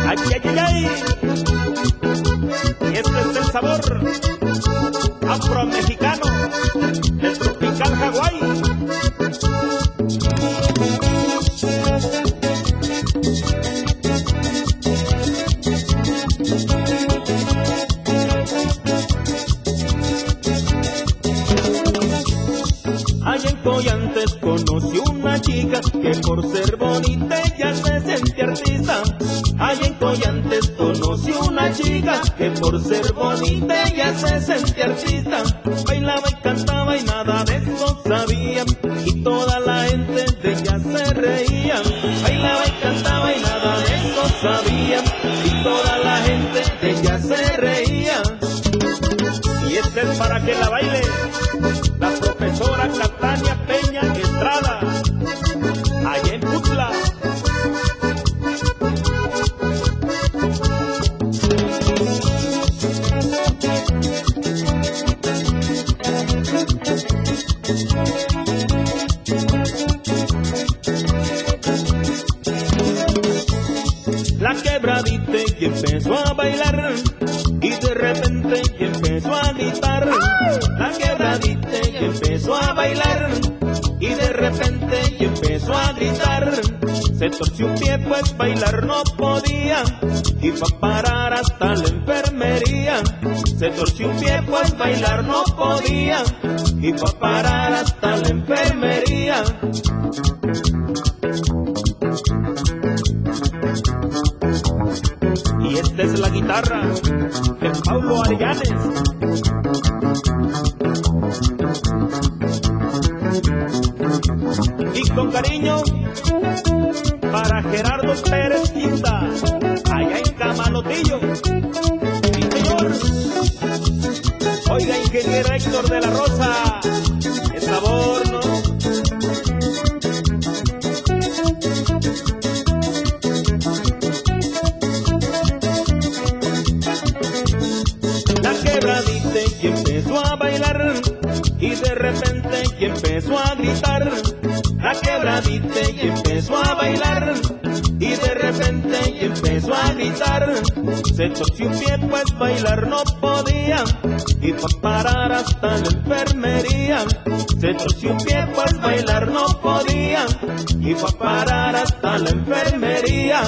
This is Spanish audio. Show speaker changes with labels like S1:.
S1: Ay, ay, ay, ay. Y este es el sabor afro-mexicano del tropical Hawái. Allá en Coyantes conocí una chica que por ser bonita ella se sentía artista. Allá en Coyantes conocí una chica que por ser bonita ella se sentía artista. Bailaba y cantaba y nada de eso sabía, y toda la gente de ella se reía. Bailaba y cantaba y nada de eso sabía, y toda la gente de ella se reía. Y este es para que la baile la profesora Catania Peña Estrada, allá en Putla. La quebradita y empezó a bailar, y de repente y empezó a gritar. La quebradita y empezó a bailar, y de repente y empezó a gritar. Se torció un pie pues bailar no podía, y fue a parar hasta la enfermería. Se torció un pie pues bailar no podía, y fue a parar hasta la enfermería. Y esta es la guitarra de Paulo Arellanes. Y con cariño para Gerardo Pérez Quinta, allá en Camalotillo. Sí, señor. Oiga, ingeniero Héctor de la Rosa, el sabor, ¿no? La quebradita y empezó a bailar, y de repente y empezó a gritar. La quebradita y empezó a bailar, y de repente y empezó a gritar. Se torció un pie pues bailar no podía, y fue a parar hasta la enfermería. Se torció un pie pues bailar no podía, y fue a parar hasta la enfermería.